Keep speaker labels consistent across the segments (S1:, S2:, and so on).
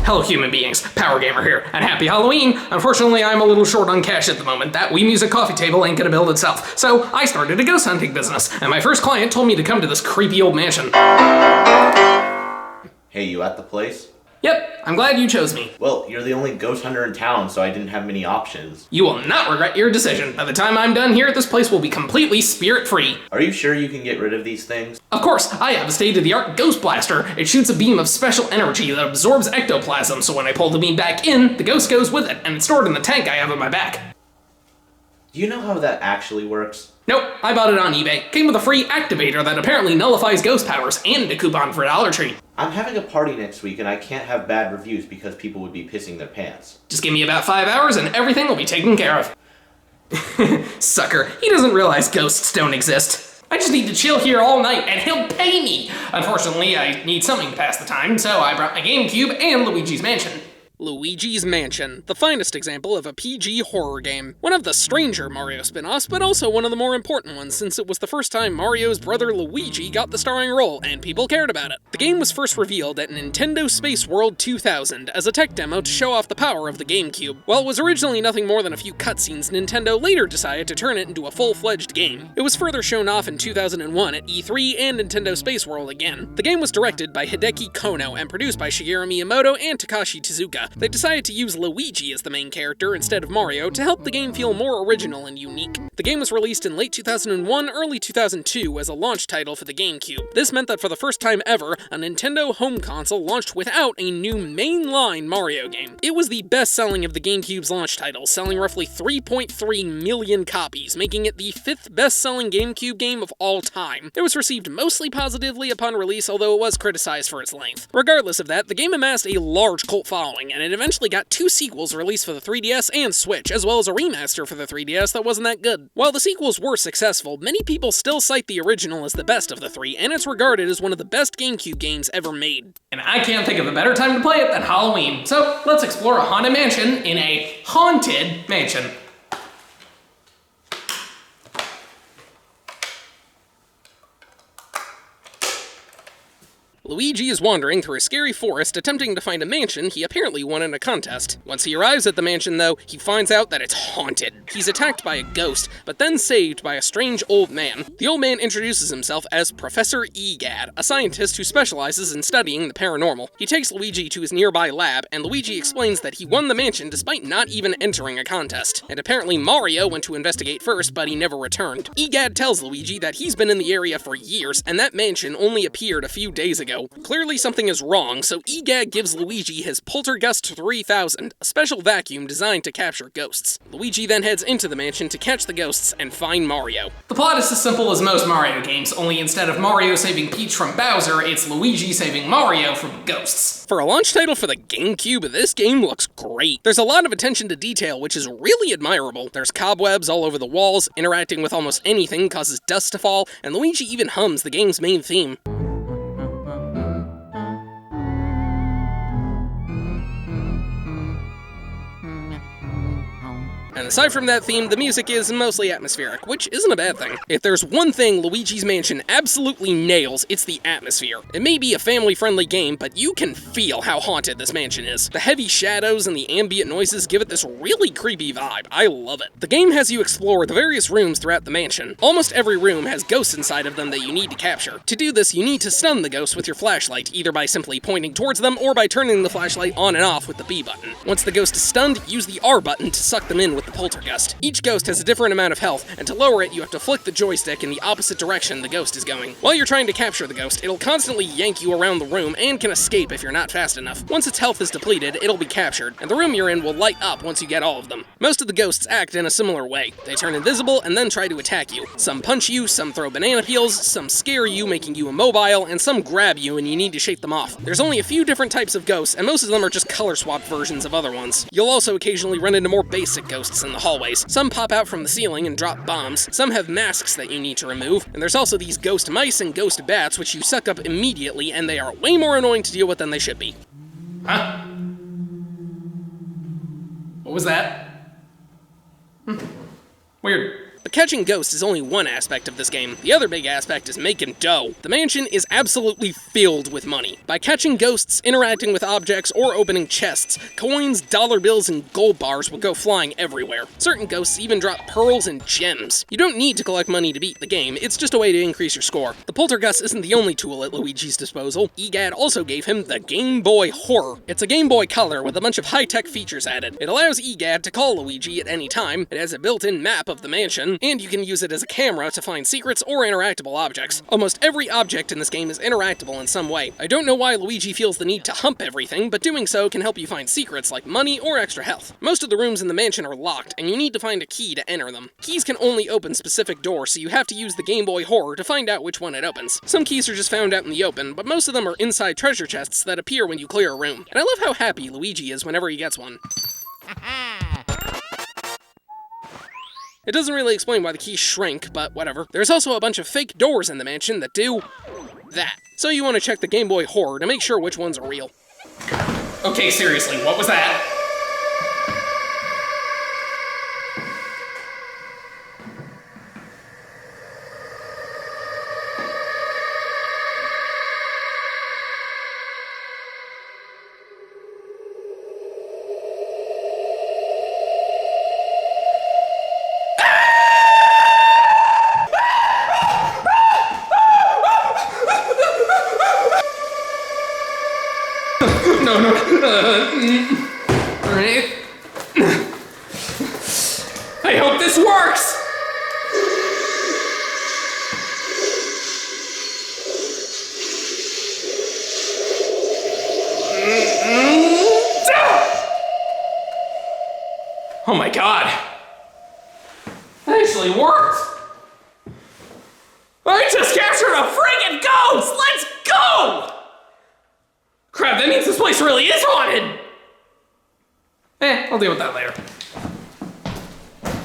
S1: Hello human beings, Power Gamer here, and happy Halloween! Unfortunately, I'm a little short on cash at the moment. That Wii Music coffee table ain't gonna build itself. So I started a ghost hunting business, and my first client told me to come to this creepy old mansion.
S2: Hey, you at the place?
S1: Yep, I'm glad you chose me.
S2: Well, you're the only ghost hunter in town, so I didn't have many options.
S1: You will not regret your decision. By the time I'm done here, this place will be completely spirit-free.
S2: Are you sure you can get rid of these things?
S1: Of course, I have a state-of-the-art ghost blaster. It shoots a beam of special energy that absorbs ectoplasm, so when I pull the beam back in, the ghost goes with it, and it's stored in the tank I have on my back.
S2: Do you know how that actually works?
S1: Nope, I bought it on eBay. Came with a free activator that apparently nullifies ghost powers, and a coupon for Dollar Tree.
S2: I'm having a party next week and I can't have bad reviews because people would be pissing their pants.
S1: Just give me about 5 hours and everything will be taken care of. Sucker, he doesn't realize ghosts don't exist. I just need to chill here all night and he'll pay me. Unfortunately, I need something to pass the time, so I brought my GameCube and Luigi's Mansion. Luigi's Mansion, the finest example of a PG horror game. One of the stranger Mario spin-offs, but also one of the more important ones since it was the first time Mario's brother Luigi got the starring role, and people cared about it. The game was first revealed at Nintendo Space World 2000 as a tech demo to show off the power of the GameCube. While it was originally nothing more than a few cutscenes, Nintendo later decided to turn it into a full-fledged game. It was further shown off in 2001 at E3 and Nintendo Space World again. The game was directed by Hideki Kono and produced by Shigeru Miyamoto and Takashi Tezuka. They decided to use Luigi as the main character instead of Mario to help the game feel more original and unique. The game was released in late 2001, early 2002 as a launch title for the GameCube. This meant that for the first time ever, a Nintendo home console launched without a new mainline Mario game. It was the best-selling of the GameCube's launch titles, selling roughly 3.3 million copies, making it the 5th best-selling GameCube game of all time. It was received mostly positively upon release, although it was criticized for its length. Regardless of that, the game amassed a large cult following, and it eventually got 2 sequels released for the 3DS and Switch, as well as a remaster for the 3DS that wasn't that good. While the sequels were successful, many people still cite the original as the best of the 3, and it's regarded as one of the best GameCube games ever made. And I can't think of a better time to play it than Halloween, so let's explore a haunted mansion in a haunted mansion. Luigi is wandering through a scary forest attempting to find a mansion he apparently won in a contest. Once he arrives at the mansion, though, he finds out that it's haunted. He's attacked by a ghost, but then saved by a strange old man. The old man introduces himself as Professor Egad, a scientist who specializes in studying the paranormal. He takes Luigi to his nearby lab, and Luigi explains that he won the mansion despite not even entering a contest. And apparently Mario went to investigate first, but he never returned. Egad tells Luigi that he's been in the area for years, and that mansion only appeared a few days ago. Clearly something is wrong, so Egad gives Luigi his Poltergeist 3000, a special vacuum designed to capture ghosts. Luigi then heads into the mansion to catch the ghosts and find Mario. The plot is as simple as most Mario games, only instead of Mario saving Peach from Bowser, it's Luigi saving Mario from ghosts. For a launch title for the GameCube, this game looks great. There's a lot of attention to detail, which is really admirable. There's cobwebs all over the walls, interacting with almost anything causes dust to fall, and Luigi even hums the game's main theme. And aside from that theme, the music is mostly atmospheric, which isn't a bad thing. If there's one thing Luigi's Mansion absolutely nails, it's the atmosphere. It may be a family-friendly game, but you can feel how haunted this mansion is. The heavy shadows and the ambient noises give it this really creepy vibe. I love it. The game has you explore the various rooms throughout the mansion. Almost every room has ghosts inside of them that you need to capture. To do this, you need to stun the ghosts with your flashlight, either by simply pointing towards them or by turning the flashlight on and off with the B button. Once the ghost is stunned, use the R button to suck them in with the Poltergeist. Each ghost has a different amount of health, and to lower it, you have to flick the joystick in the opposite direction the ghost is going. While you're trying to capture the ghost, it'll constantly yank you around the room and can escape if you're not fast enough. Once its health is depleted, it'll be captured, and the room you're in will light up once you get all of them. Most of the ghosts act in a similar way. They turn invisible and then try to attack you. Some punch you, some throw banana peels, some scare you, making you immobile, and some grab you and you need to shake them off. There's only a few different types of ghosts, and most of them are just color-swapped versions of other ones. You'll also occasionally run into more basic ghosts in the hallway. Some pop out from the ceiling and drop bombs, some have masks that you need to remove, and there's also these ghost mice and ghost bats which you suck up immediately, and they are way more annoying to deal with than they should be. Huh? What was that? Weird. But catching ghosts is only one aspect of this game. The other big aspect is making dough. The mansion is absolutely filled with money. By catching ghosts, interacting with objects, or opening chests, coins, dollar bills, and gold bars will go flying everywhere. Certain ghosts even drop pearls and gems. You don't need to collect money to beat the game, it's just a way to increase your score. The Poltergeist isn't the only tool at Luigi's disposal. EGAD also gave him the Game Boy Horror. It's a Game Boy Color with a bunch of high-tech features added. It allows EGAD to call Luigi at any time, it has a built-in map of the mansion, and you can use it as a camera to find secrets or interactable objects. Almost every object in this game is interactable in some way. I don't know why Luigi feels the need to hump everything, but doing so can help you find secrets like money or extra health. Most of the rooms in the mansion are locked, and you need to find a key to enter them. Keys can only open specific doors, so you have to use the Game Boy Horror to find out which one it opens. Some keys are just found out in the open, but most of them are inside treasure chests that appear when you clear a room. And I love how happy Luigi is whenever he gets one. It doesn't really explain why the keys shrink, but whatever. There's also a bunch of fake doors in the mansion that do that. So you want to check the Game Boy Horror to make sure which ones are real.
S3: Okay, seriously, what was that?
S1: No. Alright.
S3: I hope this works! Oh my god. That actually worked! I just captured a friggin' ghost! Let's go! Crap, that means this place really is haunted!
S1: I'll deal with that later.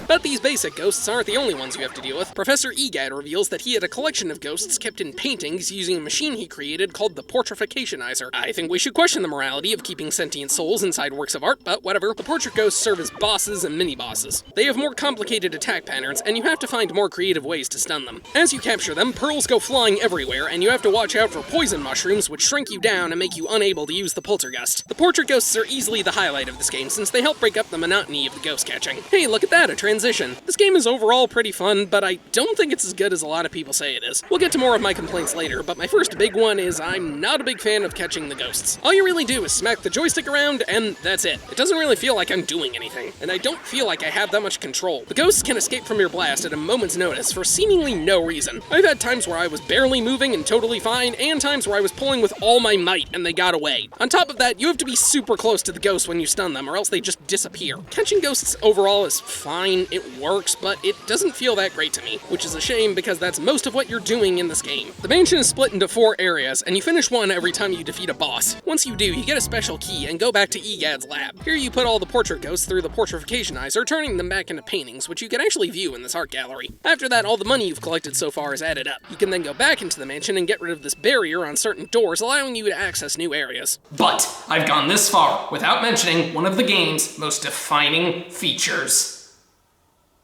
S4: But these basic ghosts aren't the only ones you have to deal with. Professor EGAD reveals that he had a collection of ghosts kept in paintings using a machine he created called the Portrificationizer. I think we should question the morality of keeping sentient souls inside works of art, but whatever. The portrait ghosts serve as bosses and mini-bosses. They have more complicated attack patterns, and you have to find more creative ways to stun them. As you capture them, pearls go flying everywhere, and you have to watch out for poison mushrooms, which shrink you down and make you unable to use the Poltergeist. The portrait ghosts are easily the highlight of this game, since they help break up the monotony of the ghost catching. Hey, look at that, a transition. This game is overall pretty fun, but I don't think it's as good as a lot of people say it is. We'll get to more of my complaints later, but my first big one is I'm not a big fan of catching the ghosts. All you really do is smack the joystick around, and that's it. It doesn't really feel like I'm doing anything, and I don't feel like I have that much control. The ghosts can escape from your blast at a moment's notice for seemingly no reason. I've had times where I was barely moving and totally fine, and times where I was pulling with all my might and they got away. On top of that, you have to be super close to the ghosts when you stun them, or else they just disappear. Catching ghosts overall is fine, it works, but it doesn't feel that great to me, which is a shame because that's most of what you're doing in this game. The mansion is split into 4 areas, and you finish one every time you defeat a boss. Once you do, you get a special key and go back to EGAD's lab. Here you put all the portrait ghosts through the Portrificationizer, turning them back into paintings, which you can actually view in this art gallery. After that, all the money you've collected so far is added up. You can then go back into the mansion and get rid of this barrier on certain doors, allowing you to access new areas.
S3: But I've gone this far without mentioning one of the game's most defining features.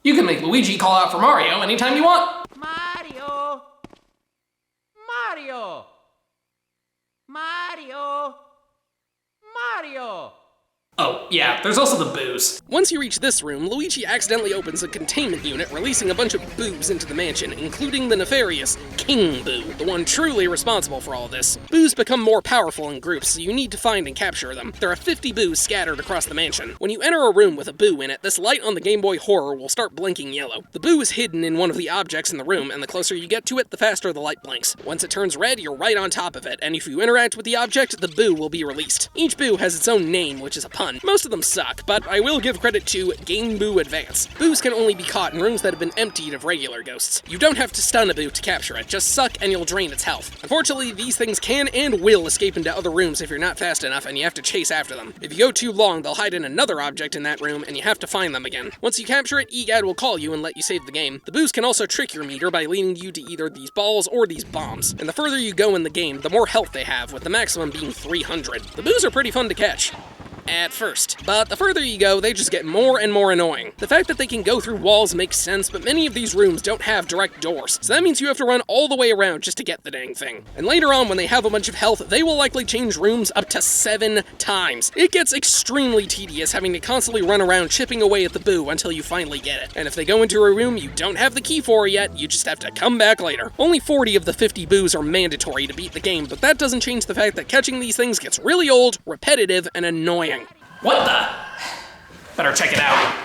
S3: You can make Luigi call out for Mario anytime you want.
S5: Mario! Mario! Mario! Mario!
S3: Oh, yeah, there's also the booze.
S4: Once you reach this room, Luigi accidentally opens a containment unit, releasing a bunch of boos into the mansion, including the nefarious King Boo, the one truly responsible for all this. Boos become more powerful in groups, so you need to find and capture them. There are 50 boos scattered across the mansion. When you enter a room with a boo in it, this light on the Game Boy Horror will start blinking yellow. The boo is hidden in one of the objects in the room, and the closer you get to it, the faster the light blinks. Once it turns red, you're right on top of it, and if you interact with the object, the boo will be released. Each boo has its own name, which is a pun. Most of them suck, but I will give credit to Game Boo Advance. Boos can only be caught in rooms that have been emptied of regular ghosts. You don't have to stun a boo to capture it, just suck and you'll drain its health. Unfortunately, these things can and will escape into other rooms if you're not fast enough and you have to chase after them. If you go too long, they'll hide in another object in that room and you have to find them again. Once you capture it, EGAD will call you and let you save the game. The boos can also trick your meter by leading you to either these balls or these bombs. And the further you go in the game, the more health they have, with the maximum being 300. The boos are pretty fun to catch. at first. But the further you go, they just get more and more annoying. The fact that they can go through walls makes sense, but many of these rooms don't have direct doors, so that means you have to run all the way around just to get the dang thing. And later on, when they have a bunch of health, they will likely change rooms up to 7 times. It gets extremely tedious having to constantly run around chipping away at the boo until you finally get it. And if they go into a room you don't have the key for yet, you just have to come back later. Only 40 of the 50 boos are mandatory to beat the game, but that doesn't change the fact that catching these things gets really old, repetitive, and annoying.
S3: What the? Better check it out.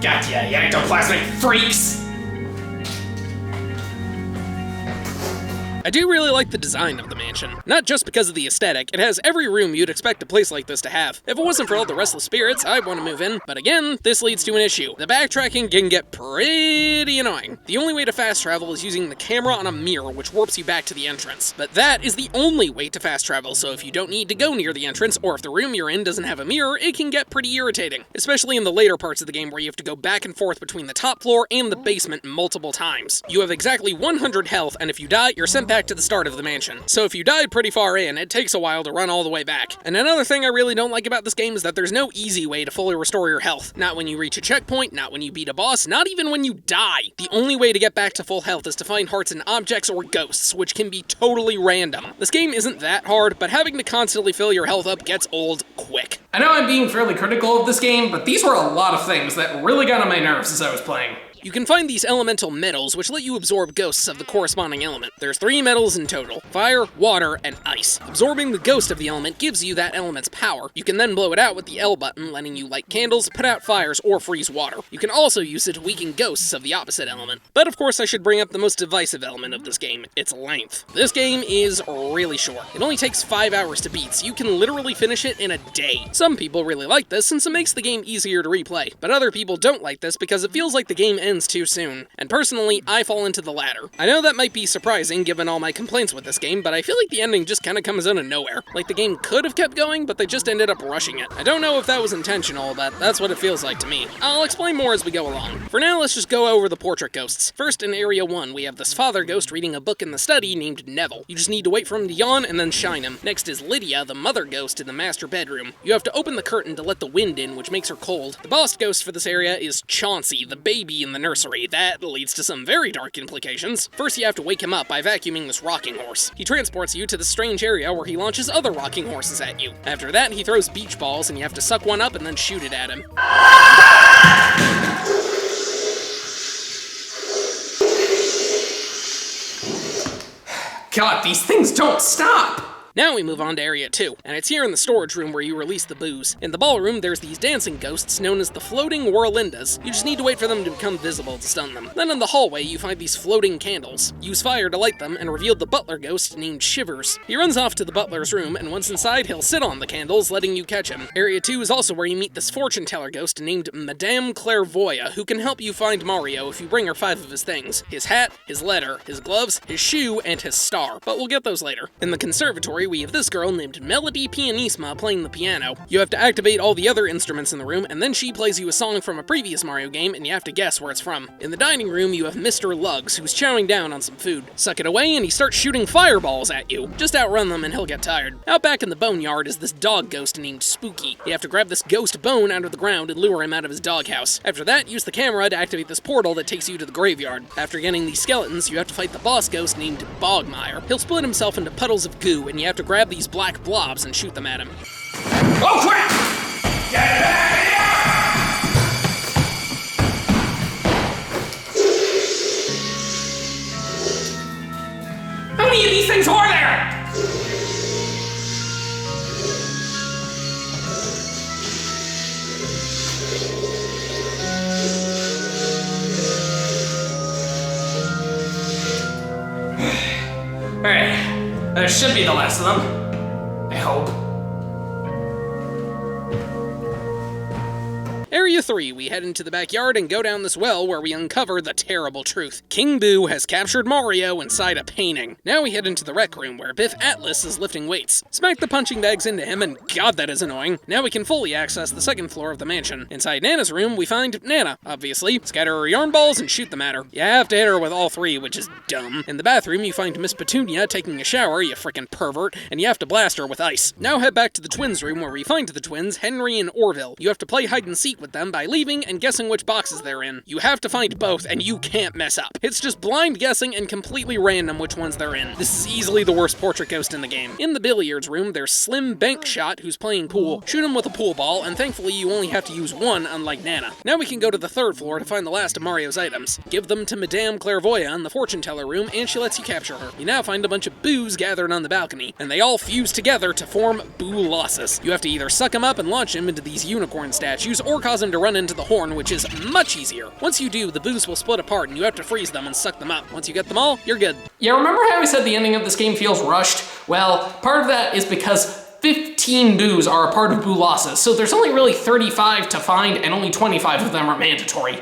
S3: Gotcha, you ectoplasmic freaks!
S4: I do really like the design of the mansion. Not just because of the aesthetic, it has every room you'd expect a place like this to have. If it wasn't for all the restless spirits, I'd want to move in, but again, this leads to an issue. The backtracking can get pretty annoying. The only way to fast travel is using the camera on a mirror, which warps you back to the entrance. But that is the only way to fast travel, so if you don't need to go near the entrance, or if the room you're in doesn't have a mirror, it can get pretty irritating. Especially in the later parts of the game where you have to go back and forth between the top floor and the basement multiple times. You have exactly 100 health, and if you die, you're sent back to the start of the mansion. So if you died pretty far in, it takes a while to run all the way back. And another thing I really don't like about this game is that there's no easy way to fully restore your health. Not when you reach a checkpoint, not when you beat a boss, not even when you die. The only way to get back to full health is to find hearts in objects or ghosts, which can be totally random. This game isn't that hard, but having to constantly fill your health up gets old quick.
S3: I know I'm being fairly critical of this game, but these were a lot of things that really got on my nerves as I was playing.
S4: You can find these elemental metals, which let you absorb ghosts of the corresponding element. There's 3 metals in total: fire, water, and ice. Absorbing the ghost of the element gives you that element's power. You can then blow it out with the L button, letting you light candles, put out fires, or freeze water. You can also use it to weaken ghosts of the opposite element. But of course I should bring up the most divisive element of this game, its length. This game is really short. It only takes 5 hours to beat, so you can literally finish it in a day. Some people really like this since it makes the game easier to replay, but other people don't like this because it feels like the game ends too soon. And personally, I fall into the latter. I know that might be surprising given all my complaints with this game, but I feel like the ending just kinda comes out of nowhere. Like the game could have kept going, but they just ended up rushing it. I don't know if that was intentional, but that's what it feels like to me. I'll explain more as we go along. For now, let's just go over the portrait ghosts. First, in Area 1, we have this father ghost reading a book in the study named Neville. You just need to wait for him to yawn and then shine him. Next is Lydia, the mother ghost in the master bedroom. You have to open the curtain to let the wind in, which makes her cold. The boss ghost for this area is Chauncey, the baby in the nursery. That leads to some very dark implications. First, you have to wake him up by vacuuming this rocking horse. He transports you to the strange area where he launches other rocking horses at you. After that, he throws beach balls and you have to suck one up and then shoot it at him.
S3: God, these things don't stop!
S4: Now we move on to Area 2, and it's here in the storage room where you release the booze. In the ballroom, there's these dancing ghosts known as the floating whirlindas. You just need to wait for them to become visible to stun them. Then in the hallway, you find these floating candles. Use fire to light them, and reveal the butler ghost named Shivers. He runs off to the butler's room, and once inside, he'll sit on the candles, letting you catch him. Area 2 is also where you meet this fortune teller ghost named Madame Clairvoya, who can help you find Mario if you bring her 5 of his things: his hat, his letter, his gloves, his shoe, and his star, but we'll get those later. In the conservatory, we have this girl named Melody Pianissima playing the piano. You have to activate all the other instruments in the room, and then she plays you a song from a previous Mario game, and you have to guess where it's from. In the dining room, you have Mr. Lugs, who's chowing down on some food. Suck it away, and he starts shooting fireballs at you. Just outrun them, and he'll get tired. Out back in the boneyard is this dog ghost named Spooky. You have to grab this ghost bone out of the ground and lure him out of his doghouse. After that, use the camera to activate this portal that takes you to the graveyard. After getting these skeletons, you have to fight the boss ghost named Bogmire. He'll split himself into puddles of goo, and you have to grab these black blobs and shoot them at him.
S3: Oh crap! How many of these things are there? Alright, that should be the last of them. I hope.
S4: Area 3, we head into the backyard and go down this well where we uncover the terrible truth. King Boo has captured Mario inside a painting. Now we head into the rec room where Biff Atlas is lifting weights. Smack the punching bags into him and god that is annoying. Now we can fully access the second floor of the mansion. Inside Nana's room we find Nana, obviously. Scatter her yarn balls and shoot them at her. You have to hit her with all three, which is dumb. In the bathroom you find Miss Petunia taking a shower, you frickin' pervert, and you have to blast her with ice. Now head back to the twins' room where we find the twins, Henry and Orville. You have to play hide and seek with them by leaving and guessing which boxes they're in. You have to find both, and you can't mess up. It's just blind guessing and completely random which ones they're in. This is easily the worst portrait ghost in the game. In the billiards room, there's Slim Bankshot, who's playing pool. Shoot him with a pool ball, and thankfully you only have to use one, unlike Nana. Now we can go to the third floor to find the last of Mario's items. Give them to Madame Clairvoyant in the fortune teller room, and she lets you capture her. You now find a bunch of boos gathered on the balcony, and they all fuse together to form Boolossus. You have to either suck him up and launch him into these unicorn statues, or cause him to run into the horn, which is much easier. Once you do, the boos will split apart and you have to freeze them and suck them up. Once you get them all, you're good.
S3: Yeah, remember how I said the ending of this game feels rushed? Well, part of that is because 15 boos are a part of Boolossus, so there's only really 35 to find and only 25 of them are mandatory.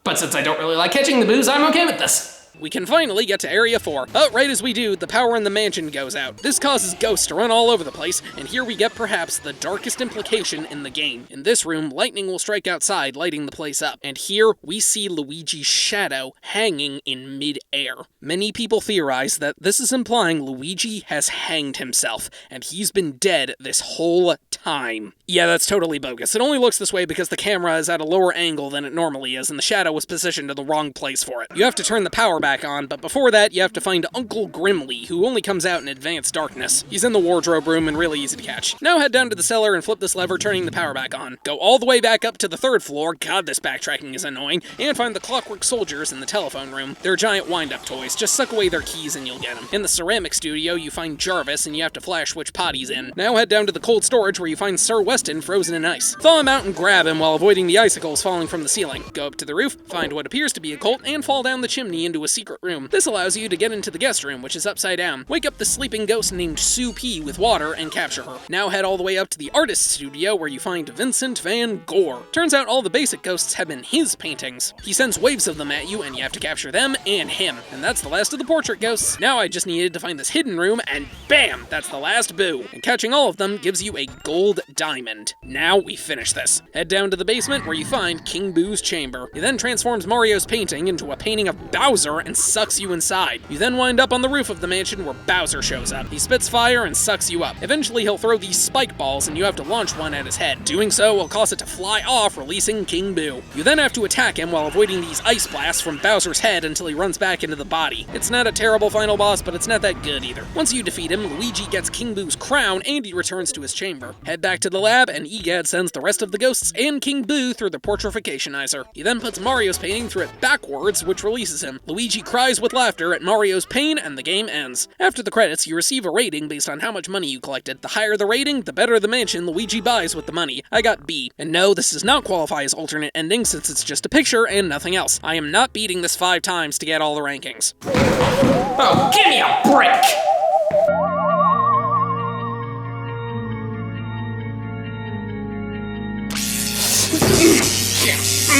S3: But since I don't really like catching the boos, I'm okay with this.
S4: We can finally get to Area 4. But right as we do, the power in the mansion goes out. This causes ghosts to run all over the place, and here we get perhaps the darkest implication in the game. In this room, lightning will strike outside, lighting the place up. And here, we see Luigi's shadow hanging in mid-air. Many people theorize that this is implying Luigi has hanged himself, and he's been dead this whole time. Yeah, that's totally bogus. It only looks this way because the camera is at a lower angle than it normally is, and the shadow was positioned in the wrong place for it. You have to turn the power back on, but before that, you have to find Uncle Grimly, who only comes out in advanced darkness. He's in the wardrobe room and really easy to catch. Now head down to the cellar and flip this lever, turning the power back on. Go all the way back up to the third floor, god this backtracking is annoying, and find the Clockwork Soldiers in the telephone room. They're giant wind-up toys, just suck away their keys and you'll get them. In the ceramic studio, you find Jarvis and you have to flash which pot he's in. Now head down to the cold storage where you find Sir Weston frozen in ice. Thaw him out and grab him while avoiding the icicles falling from the ceiling. Go up to the roof, find what appears to be a cult, and fall down the chimney into a secret room. This allows you to get into the guest room, which is upside down. Wake up the sleeping ghost named Sue P with water and capture her. Now head all the way up to the artist studio where you find Vincent Van Gogh. Turns out all the basic ghosts have been his paintings. He sends waves of them at you and you have to capture them and him. And that's the last of the portrait ghosts. Now I just needed to find this hidden room and bam, that's the last boo. And catching all of them gives you a gold diamond. Now we finish this. Head down to the basement where you find King Boo's chamber. He then transforms Mario's painting into a painting of Bowser and sucks you inside. You then wind up on the roof of the mansion where Bowser shows up. He spits fire and sucks you up. Eventually he'll throw these spike balls and you have to launch one at his head. Doing so will cause it to fly off, releasing King Boo. You then have to attack him while avoiding these ice blasts from Bowser's head until he runs back into the body. It's not a terrible final boss, but it's not that good either. Once you defeat him, Luigi gets King Boo's crown and he returns to his chamber. Head back to the lab and Egad sends the rest of the ghosts and King Boo through the portrificationizer. He then puts Mario's painting through it backwards, which releases him. Luigi cries with laughter at Mario's pain and the game ends. After the credits, you receive a rating based on how much money you collected. The higher the rating, the better the mansion Luigi buys with the money. I got B. And no, this does not qualify as alternate ending since it's just a picture and nothing else. I am not beating this 5 times to get all the rankings.
S3: Oh, give me a break!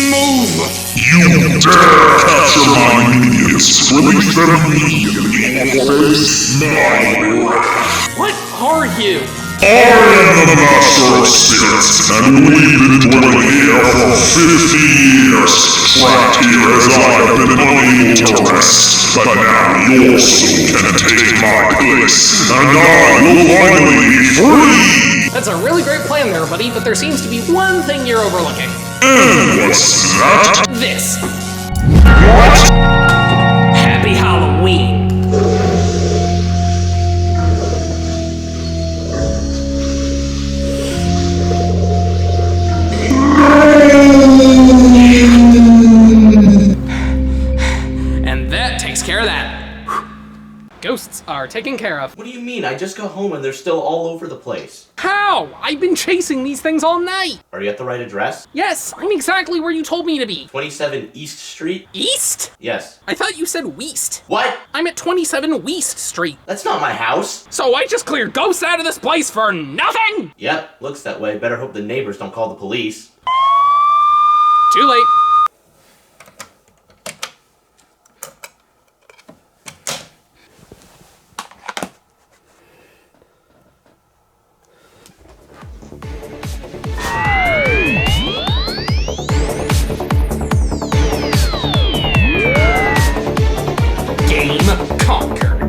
S1: Move!
S6: You dare capture my minions! Release them immediately or face my wrath!
S3: What are you?
S6: I am the Master of Spirits, and we've been dwelling here for 50 years, trapped here as I have been unable to rest. But now your soul can take my place, and I will finally be free!
S3: That's a really great plan there, buddy, but there seems to be one thing you're overlooking.
S6: And what's that?
S3: This.
S6: What?
S3: Happy Halloween.
S1: ghosts are taken care of.
S2: What do you mean? I just got home and they're still all over the place.
S1: How? I've been chasing these things all night.
S2: Are you at the right address?
S1: Yes, I'm exactly where you told me to be.
S2: 27 East Street?
S1: East?
S2: Yes.
S1: I thought you said Weast.
S2: What?
S1: I'm at 27 Weast Street.
S2: That's not my house.
S1: So I just cleared ghosts out of this place for nothing?
S2: Yep, looks that way. Better hope the neighbors don't call the police.
S1: Too late. Game conquered.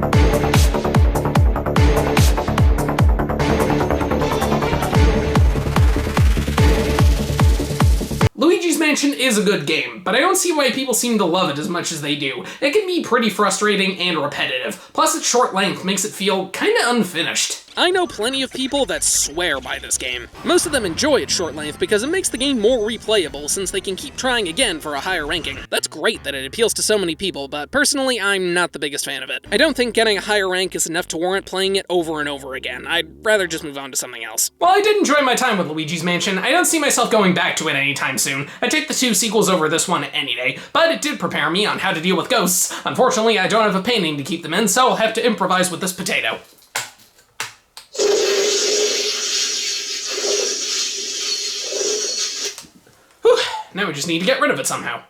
S1: Luigi's Mansion is a good game, but I don't see why people seem to love it as much as they do. It can be pretty frustrating and repetitive, plus its short length makes it feel kinda unfinished.
S4: I know plenty of people that swear by this game. Most of them enjoy its short length because it makes the game more replayable since they can keep trying again for a higher ranking. That's great that it appeals to so many people, but personally, I'm not the biggest fan of it. I don't think getting a higher rank is enough to warrant playing it over and over again. I'd rather just move on to something else.
S1: While I did enjoy my time with Luigi's Mansion, I don't see myself going back to it anytime soon. I'd take the 2 sequels over this one any day, but it did prepare me on how to deal with ghosts. Unfortunately, I don't have a painting to keep them in, so I'll have to improvise with this potato. Whew, now we just need to get rid of it somehow.